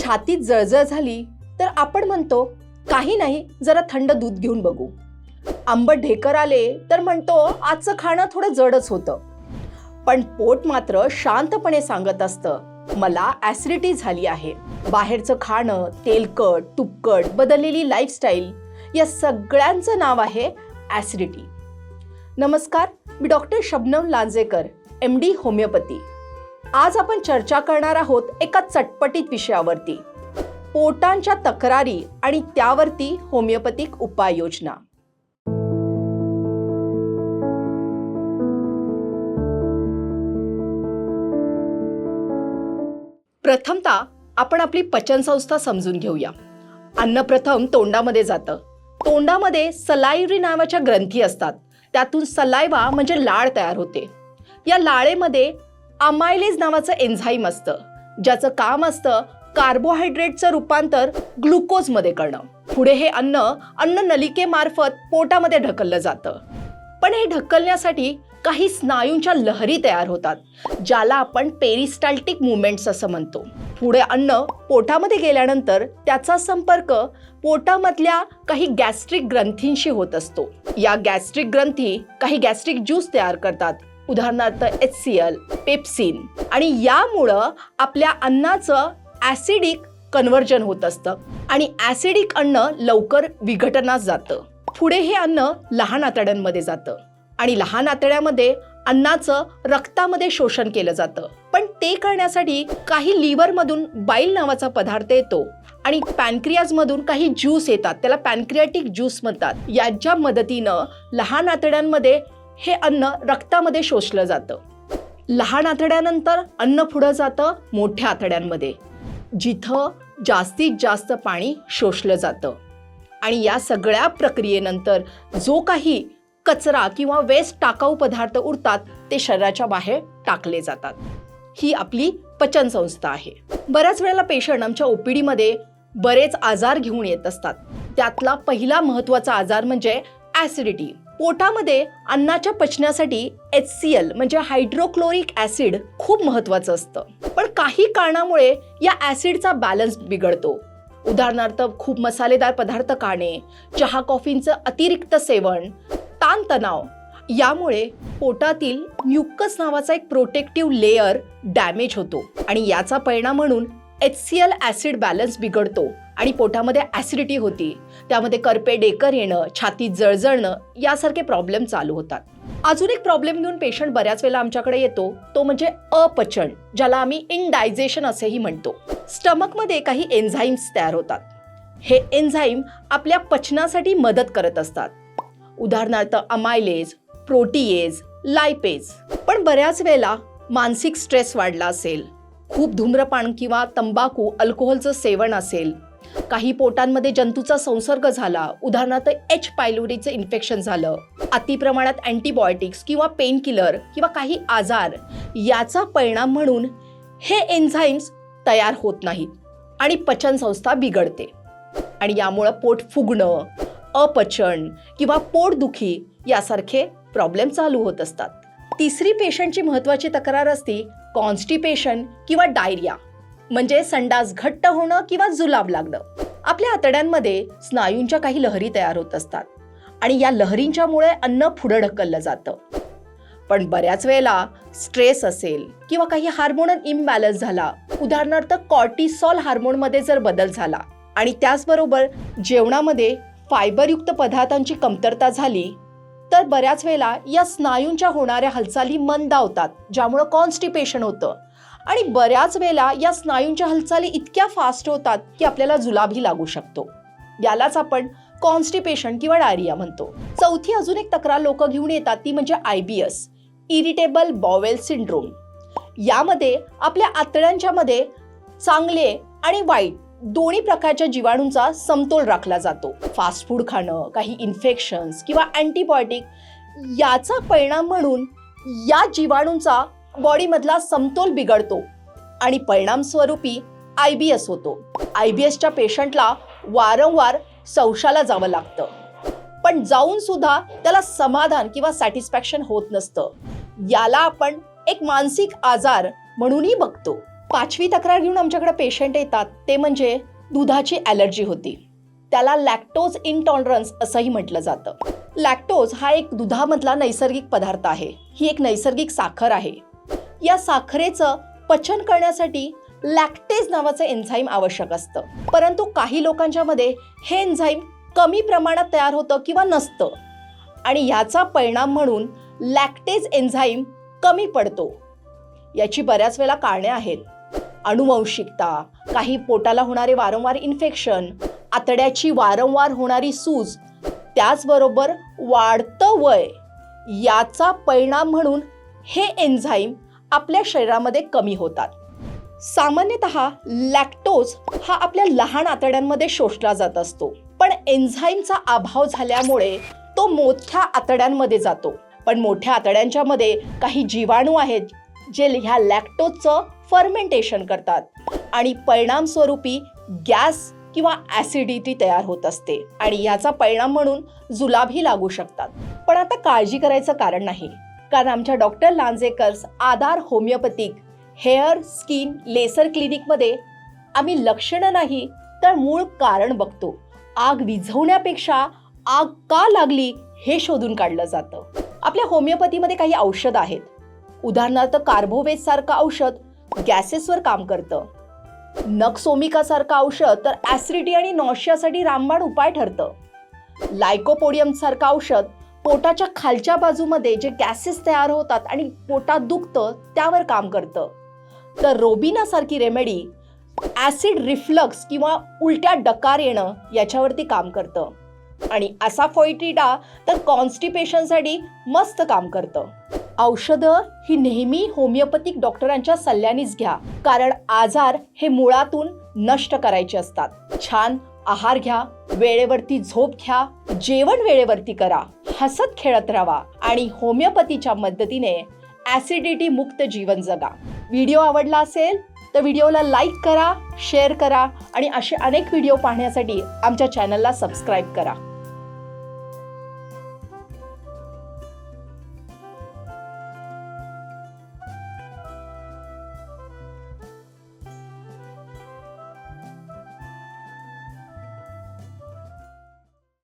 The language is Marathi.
छातीत जळजळ झाली तर आपण म्हणतो काही नाही, जरा थंड दूध घेऊन बघू. आंबट ढेकर आले तर म्हणतो आजचं खाणं थोडं जडच होतं. पण पोट मात्र शांतपणे सांगत असतं मला ऍसिडिटी झाली आहे. बाहेरचं खाणं, तेलकट, तुपकट, बदललेली लाईफस्टाईल या सगळ्यांचं नाव आहे ऍसिडिटी. नमस्कार, मी doctor Shabnam Lanjekar, MD homeopathy. आज आपण चर्चा करणार आहोत एका चटपटीत विषयावरती, पोटांच्या तक्रारी आणि त्यावरती होमिओपॅथिक उपाययोजना. प्रथमतः आपण आपली पचनसंस्था समजून घेऊया. अन्न प्रथम तोंडामध्ये जातं. तोंडामध्ये सलायव्हरी नावाच्या ग्रंथी असतात. त्यातून सलायवा म्हणजे लाळ तयार होते. या लाळेमध्ये अमायलेज नावाचं एन्झाईम असतं, ज्याचं काम असतं कार्बोहायड्रेटचं रूपांतर ग्लुकोजमध्ये करणं. पुढे हे अन्न नलिकेमार्फत पोटामध्ये ढकललं जातं. पण हे ढकलण्यासाठी काही स्नायूंच्या लहरी तयार होतात, ज्याला आपण पेरिस्टाल्टिक मुवमेंट्स असं म्हणतो. पुढे अन्न पोटामध्ये गेल्यानंतर त्याचा संपर्क पोटामधल्या काही गॅस्ट्रिक ग्रंथींशी होत असतो. या गॅस्ट्रिक ग्रंथी काही गॅस्ट्रिक ज्यूस तयार करतात, उदाहरणार्थ HCl, पेप्सिन, आणि यामुळं आपल्या अन्नाचं ऍसिडिक कन्व्हर्जन होत असतं आणि ऍसिडिक अन्न लवकर विघटनास जातं. पुढे हे अन्न लहान आतड्यांमध्ये जातं आणि लहान आतड्यामध्ये अन्नाचं रक्तामध्ये शोषण केलं जातं. पण ते करण्यासाठी काही लिव्हरमधून बाईल नावाचा पदार्थ येतो आणि पॅनक्रियाजमधून काही ज्यूस येतात, त्याला पॅनक्रियाटिक ज्यूस म्हणतात. याच्या मदतीनं लहान आतड्यांमध्ये हे अन्न रक्तामध्ये शोषलं जातं. लहान आतड्यानंतर अन्न पुढं जातं मोठ्या आतड्यांमध्ये, जिथं जास्तीत जास्त पाणी शोषलं जातं. आणि या सगळ्या प्रक्रियेनंतर जो काही कचरा किंवा वेस्ट टाकाऊ पदार्थ उरतात ते शरीराच्या बाहेर टाकले जातात. ही आपली पचनसंस्था आहे. बऱ्याच वेळेला पेशंट आमच्या OPD मध्ये बरेच आजार घेऊन येत असतात. त्यातला पहिला महत्त्वाचा आजार म्हणजे ऍसिडिटी. पोटामध्ये अन्नाच्या पचनासाठी HCl म्हणजे हायड्रोक्लोरिक ऍसिड खूप महत्त्वाचं असतं. पण काही कारणामुळे या ऍसिडचा बॅलन्स बिघडतो. उदाहरणार्थ खूप मसालेदार पदार्थ खाणे, चहा कॉफीचं अतिरिक्त सेवन, ताणतणाव यामुळे पोटातील म्युकस नावाचा एक प्रोटेक्टिव्ह लेयर डॅमेज होतो आणि याचा परिणाम म्हणून HCl ऍसिड बॅलन्स बिघडतो आणि पोटामध्ये ऍसिडिटी होती. त्यामध्ये करपे डेकर येणं, छातीत जळजळणं यासारखे प्रॉब्लेम चालू होतात. अजून एक प्रॉब्लेम घेऊन पेशंट बऱ्याच वेळेला आमच्याकडे येतो, तो म्हणजे अपचन, ज्याला आम्ही इंडायजेशन असेही म्हणतो. स्टमकमध्ये काही एन्झाईम्स तयार होतात. हे एन्झाईम आपल्या पचनासाठी मदत करत असतात, उदाहरणार्थ अमायलेज, प्रोटीएज, लायपेज. पण बऱ्याच वेळेला मानसिक स्ट्रेस वाढला असेल, खूप धूम्रपान किंवा तंबाखू, अल्कोहोलचं सेवन असेल, काही पोटांमध्ये जंतूचा संसर्ग झाला, उदाहरणार्थ H. पायलोरीचं इन्फेक्शन झालं, अतिप्रमाणात अँटीबायोटिक्स किंवा पेन किलर किंवा काही आजार, याचा परिणाम म्हणून हे एन्झाईम्स तयार होत नाहीत आणि पचनसंस्था बिघडते आणि यामुळं पोट फुगणं, अपचन किंवा पोटदुखी यासारखे प्रॉब्लेम चालू होत असतात. तिसरी पेशंटची महत्त्वाची तक्रार असते कॉन्स्टिपेशन किंवा डायरिया, म्हणजे संडास घट्ट होणं किंवा जुलाब लागणं. आपल्या आतड्यांमध्ये स्नायूंच्या काही लहरी तयार होत असतात आणि या लहरींच्यामुळे अन्न पुढं ढकललं जातं. पण बऱ्याच वेळेला स्ट्रेस असेल किंवा काही हार्मोनल इम्बॅलन्स झाला, उदाहरणार्थ कॉर्टिसॉल हार्मोनमध्ये जर बदल झाला आणि त्याचबरोबर जेवणामध्ये फायबरयुक्त पदार्थांची कमतरता झाली, तर बऱ्याच वेळेला या स्नायूंच्या होणाऱ्या हालचाली मंदावतात, ज्यामुळं कॉन्स्टिपेशन होतं. आणि बऱ्याच वेळेला या स्नायूंच्या हालचाली इतक्या फास्ट होतात की आपल्याला जुलाबही लागू शकतो. यालाच आपण कॉन्स्टिपेशन किंवा डायरिया म्हणतो. चौथी अजून एक तक्रार लोक घेऊन येतात, ती म्हणजे IBS, इरिटेबल बॉवेल सिंड्रोम. यामध्ये आपल्या आतड्यांच्या मध्ये चांगले आणि वाईट दोन्ही प्रकारच्या जीवाणूंचा समतोल राखला जातो. फास्ट फूड खाणं, काही इन्फेक्शन्स किंवा अँटीबायोटिक याचा परिणाम म्हणून या जीवाणूंचा बॉडीमधला समतोल बिघडतो आणि परिणाम स्वरूपी IBS होतो. IBSच्या पेशंटला वारंवार शौचाला जावं लागतं, पण जाऊन सुद्धा त्याला समाधान किंवा सॅटिस्फॅक्शन होत नसतं. याला आपण एक मानसिक आजार म्हणूनही बघतो. पाचवी तक्रार घेऊन आमच्याकडे पेशंट येतात ते म्हणजे दुधाची ॲलर्जी होती. त्याला लॅक्टोज इंटॉलरन्स असंही म्हटलं जातं. लॅक्टोज हा एक दुधामधला नैसर्गिक पदार्थ आहे. ही एक नैसर्गिक साखर आहे. या साखरेचं पचन करण्यासाठी लॅक्टेज नावाचं एन्झाईम आवश्यक असतं. परंतु काही लोकांच्या मध्ये हे एन्झाईम कमी प्रमाणात तयार होतं किंवा नसतं आणि याचा परिणाम म्हणून लॅक्टेज एन्झाईम कमी पडतो. याची बऱ्याच वेळा कारणे आहेत. अनुवंशिकता, काही पोटाला होणारे वारंवार इन्फेक्शन, आतड्याची वारंवार होणारी सूज, त्याचबरोबर वाढतं वय याचा परिणाम म्हणून हे एन्झाईम आपल्या शरीरामध्ये कमी होतात. सामान्यतः लॅक्टोज हा आपल्या लहान आतड्यांमध्ये शोषला जात असतो, पण एन्झाईमचा अभाव झाल्यामुळे तो मोठ्या आतड्यांमध्ये जातो. पण मोठ्या आतड्यांच्या मध्ये काही जीवाणू आहेत जे ह्या लॅक्टोजचं फर्मेंटेशन करतात आणि परिणामस्वरूपी गॅस किंवा ॲसिडिटी तयार होत असते आणि याचा परिणाम म्हणून जुलाबही लागू शकतात. पण आता काळजी करायचं कारण नाही, कारण आमच्या डॉक्टर लांजेकर्स आधार होमिओपॅथिक हेअर स्किन लेसर क्लिनिकमध्ये आम्ही लक्षणं नाही तर मूळ कारण बघतो. आग विझवण्यापेक्षा आग का लागली हे शोधून काढलं जातं. आपल्या होमिओपॅथीमध्ये काही औषधं आहेत. उदाहरणार्थ कार्बोवेज सारखं औषध गॅसेसवर काम करतं. नक्सोमिका सारखं औषध तर ॲसिडिटी आणि नॉशियासाठी रामबाण उपाय ठरतं. लायकोपोडियम सारखं औषध पोटाच्या खालच्या बाजूमध्ये जे गॅसेस तयार होतात आणि पोटात दुखतं त्यावर काम करतं. तर रोबिना सारखी रेमेडी ॲसिड रिफ्लक्स किंवा उलट्या डकार येणं याच्यावरती काम करतं. आणि असाफोइटिडा तर कॉन्स्टिपेशनसाठी मस्त काम करतं. औषधं ही नेहमी होमिओपॅथिक डॉक्टरांच्या सल्ल्यानेच घ्या, कारण आजार हे मुळातून नष्ट करायचे असतात. छान आहार घ्या, वेळेवरती झोप घ्या, जेवण वेळेवरती करा, हसत खेळत राहा आणि होमिओपॅथीच्या मदतीने ॲसिडिटी मुक्त जीवन जगा. व्हिडिओ आवडला असेल तर व्हिडिओला लाईक करा, शेअर करा आणि असे अनेक व्हिडिओ पाहण्यासाठी आमच्या चॅनलला सबस्क्राईब करा.